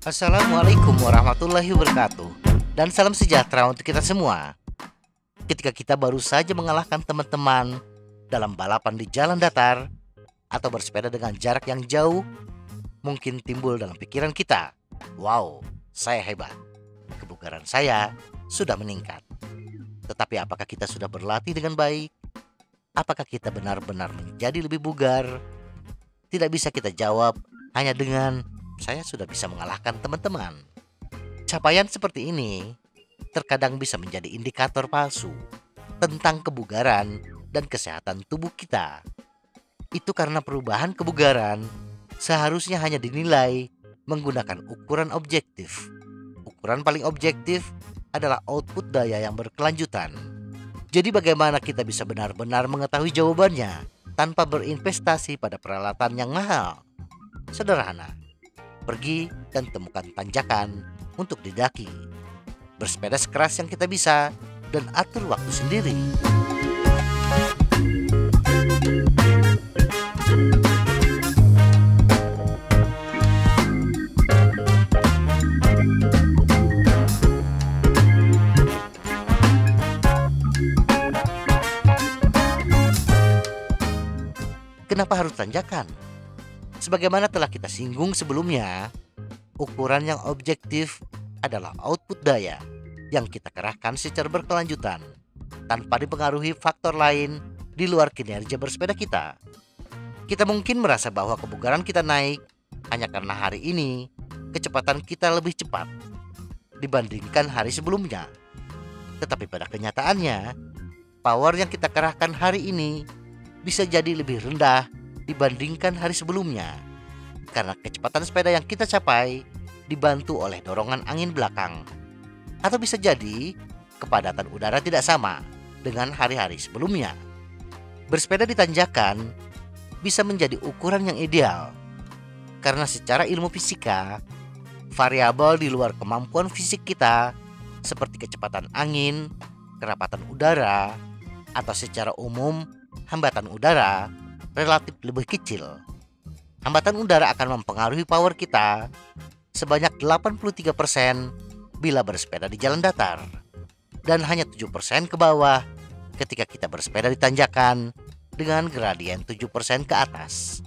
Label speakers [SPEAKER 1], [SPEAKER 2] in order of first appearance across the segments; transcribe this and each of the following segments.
[SPEAKER 1] Assalamualaikum warahmatullahi wabarakatuh. Dan salam sejahtera untuk kita semua. Ketika kita baru saja mengalahkan teman-teman dalam balapan di jalan datar atau bersepeda dengan jarak yang jauh, mungkin timbul dalam pikiran kita, wow, saya hebat, kebugaran saya sudah meningkat. Tetapi apakah kita sudah berlatih dengan baik? Apakah kita benar-benar menjadi lebih bugar? Tidak bisa kita jawab hanya dengan saya sudah bisa mengalahkan teman-teman. Capaian seperti ini terkadang bisa menjadi indikator palsu tentang kebugaran dan kesehatan tubuh kita. Itu karena perubahan kebugaran seharusnya hanya dinilai menggunakan ukuran objektif. Ukuran paling objektif adalah output daya yang berkelanjutan. Jadi bagaimana kita bisa benar-benar mengetahui jawabannya tanpa berinvestasi pada peralatan yang mahal? Sederhana, pergi dan temukan tanjakan untuk didaki. Bersepeda sekeras yang kita bisa dan atur waktu sendiri. Kenapa harus tanjakan? Sebagaimana telah kita singgung sebelumnya, ukuran yang objektif adalah output daya yang kita kerahkan secara berkelanjutan tanpa dipengaruhi faktor lain di luar kinerja bersepeda kita. Kita mungkin merasa bahwa kebugaran kita naik hanya karena hari ini kecepatan kita lebih cepat dibandingkan hari sebelumnya. Tetapi pada kenyataannya, power yang kita kerahkan hari ini bisa jadi lebih rendah dibandingkan hari sebelumnya, karena kecepatan sepeda yang kita capai dibantu oleh dorongan angin belakang. Atau bisa jadi kepadatan udara tidak sama dengan hari-hari sebelumnya. Bersepeda di tanjakan bisa menjadi ukuran yang ideal, karena secara ilmu fisika, variabel di luar kemampuan fisik kita seperti kecepatan angin, kerapatan udara, atau secara umum hambatan udara relatif lebih kecil. Hambatan udara akan mempengaruhi power kita sebanyak 83% bila bersepeda di jalan datar, dan hanya 7% ke bawah ketika kita bersepeda di tanjakan dengan gradien 7% ke atas.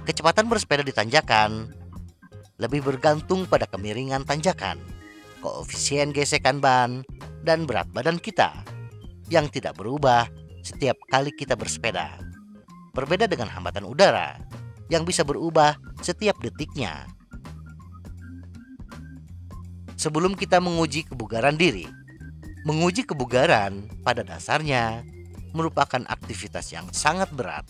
[SPEAKER 1] Kecepatan bersepeda di tanjakan lebih bergantung pada kemiringan tanjakan, koefisien gesekan ban, dan berat badan kita yang tidak berubah setiap kali kita bersepeda. Berbeda dengan hambatan udara yang bisa berubah setiap detiknya. Sebelum kita menguji kebugaran diri, menguji kebugaran pada dasarnya merupakan aktivitas yang sangat berat.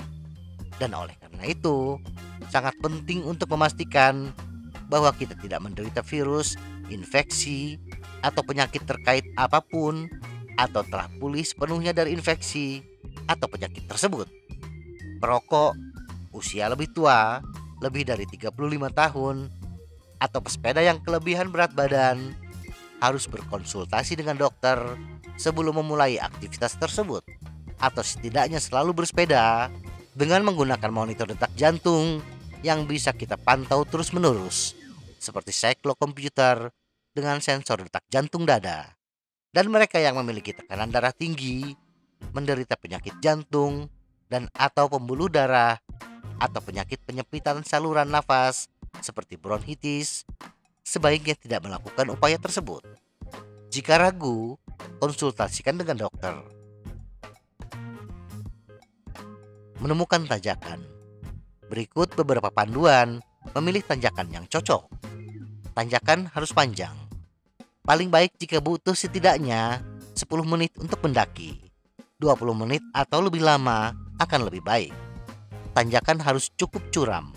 [SPEAKER 1] Dan oleh karena itu, sangat penting untuk memastikan bahwa kita tidak menderita virus, infeksi, atau penyakit terkait apapun, atau telah pulih sepenuhnya dari infeksi atau penyakit tersebut. Perokok, usia lebih tua, lebih dari 35 tahun, atau pesepeda yang kelebihan berat badan harus berkonsultasi dengan dokter sebelum memulai aktivitas tersebut, atau setidaknya selalu bersepeda dengan menggunakan monitor detak jantung yang bisa kita pantau terus-menerus, seperti cyclokomputer dengan sensor detak jantung dada. Dan mereka yang memiliki tekanan darah tinggi, menderita penyakit jantung, dan atau pembuluh darah, atau penyakit penyempitan saluran nafas seperti bronkitis, sebaiknya tidak melakukan upaya tersebut. Jika ragu, konsultasikan dengan dokter. Menemukan tanjakan. Berikut beberapa panduan memilih tanjakan yang cocok. Tanjakan harus panjang. Paling baik jika butuh setidaknya 10 menit untuk mendaki. 20 menit atau lebih lama akan lebih baik. Tanjakan harus cukup curam.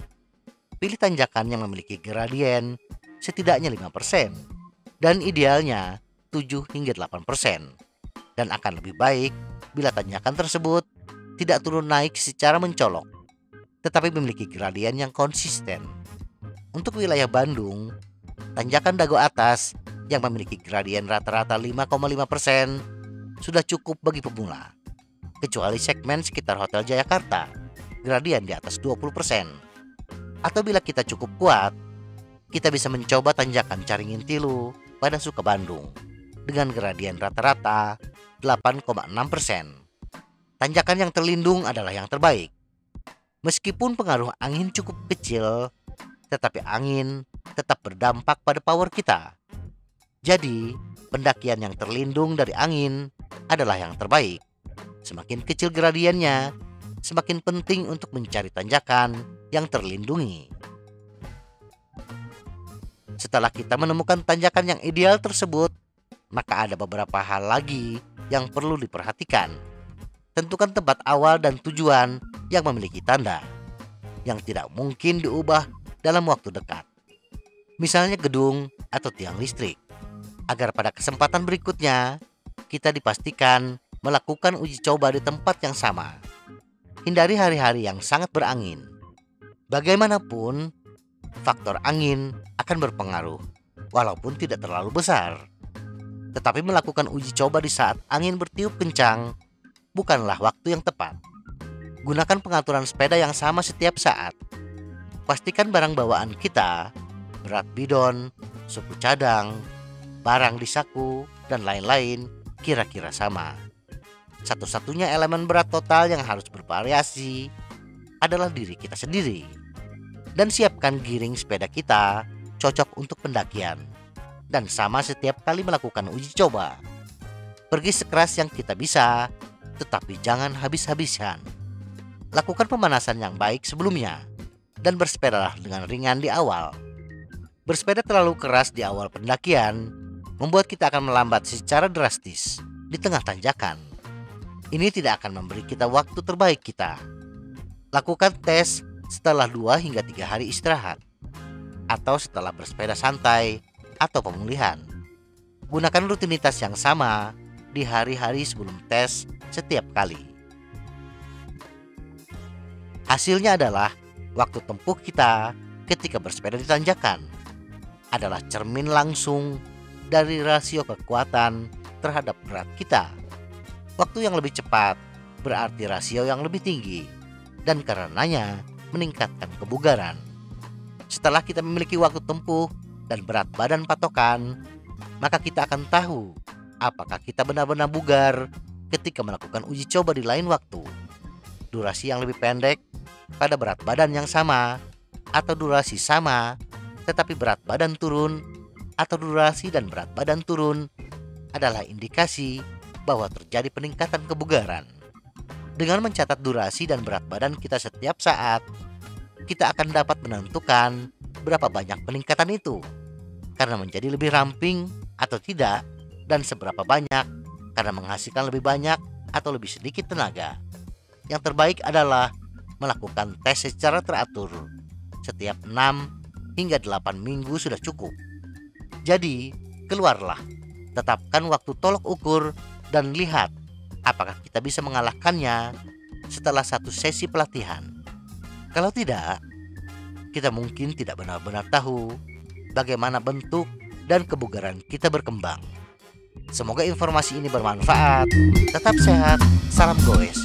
[SPEAKER 1] Pilih tanjakan yang memiliki gradien setidaknya 5% dan idealnya 7 hingga 8%. Dan akan lebih baik bila tanjakan tersebut tidak turun naik secara mencolok, tetapi memiliki gradien yang konsisten. Untuk wilayah Bandung, tanjakan Dago Atas yang memiliki gradien rata-rata 5,5% sudah cukup bagi pemula, kecuali segmen sekitar Hotel Jayakarta gradien di atas 20%. Atau bila kita cukup kuat, kita bisa mencoba tanjakan Caringin Tilu pada Sukabandung dengan gradien rata-rata 8,6%. Tanjakan yang terlindung adalah yang terbaik. Meskipun pengaruh angin cukup kecil, tetapi angin tetap berdampak pada power kita. Jadi, pendakian yang terlindung dari angin adalah yang terbaik. Semakin kecil gradiennya, semakin penting untuk mencari tanjakan yang terlindungi. Setelah kita menemukan tanjakan yang ideal tersebut, maka ada beberapa hal lagi yang perlu diperhatikan. Tentukan tempat awal dan tujuan yang memiliki tanda, yang tidak mungkin diubah dalam waktu dekat. Misalnya gedung atau tiang listrik, agar pada kesempatan berikutnya kita dipastikan melakukan uji coba di tempat yang sama. Hindari hari-hari yang sangat berangin. Bagaimanapun, faktor angin akan berpengaruh, walaupun tidak terlalu besar. Tetapi melakukan uji coba di saat angin bertiup kencang bukanlah waktu yang tepat. Gunakan pengaturan sepeda yang sama setiap saat. Pastikan barang bawaan kita, berat bidon, suku cadang, barang di saku, dan lain-lain kira-kira sama. Satu-satunya elemen berat total yang harus bervariasi adalah diri kita sendiri. Dan siapkan giring sepeda kita cocok untuk pendakian. Dan sama setiap kali melakukan uji coba. Pergi sekeras yang kita bisa, tetapi jangan habis-habisan. Lakukan pemanasan yang baik sebelumnya, dan bersepedalah dengan ringan di awal. Bersepeda terlalu keras di awal pendakian membuat kita akan melambat secara drastis di tengah tanjakan. Ini tidak akan memberi kita waktu terbaik kita. Lakukan tes setelah 2 hingga 3 hari istirahat, atau setelah bersepeda santai atau pemulihan. Gunakan rutinitas yang sama di hari-hari sebelum tes setiap kali. Hasilnya adalah waktu tempuh kita ketika bersepeda di tanjakan adalah cermin langsung dari rasio kekuatan terhadap berat kita. Waktu yang lebih cepat berarti rasio yang lebih tinggi dan karenanya meningkatkan kebugaran. Setelah kita memiliki waktu tempuh dan berat badan patokan, maka kita akan tahu apakah kita benar-benar bugar ketika melakukan uji coba di lain waktu. Durasi yang lebih pendek pada berat badan yang sama, atau durasi sama tetapi berat badan turun, atau durasi dan berat badan turun adalah indikasi bahwa terjadi peningkatan kebugaran. Dengan mencatat durasi dan berat badan kita setiap saat, kita akan dapat menentukan berapa banyak peningkatan itu, karena menjadi lebih ramping atau tidak, dan seberapa banyak karena menghasilkan lebih banyak atau lebih sedikit tenaga. Yang terbaik adalah melakukan tes secara teratur. Setiap 6 hingga 8 minggu sudah cukup. Jadi, keluarlah, tetapkan waktu tolok ukur dan lihat apakah kita bisa mengalahkannya setelah satu sesi pelatihan. Kalau tidak, kita mungkin tidak benar-benar tahu bagaimana bentuk dan kebugaran kita berkembang. Semoga informasi ini bermanfaat. Tetap sehat, salam goes.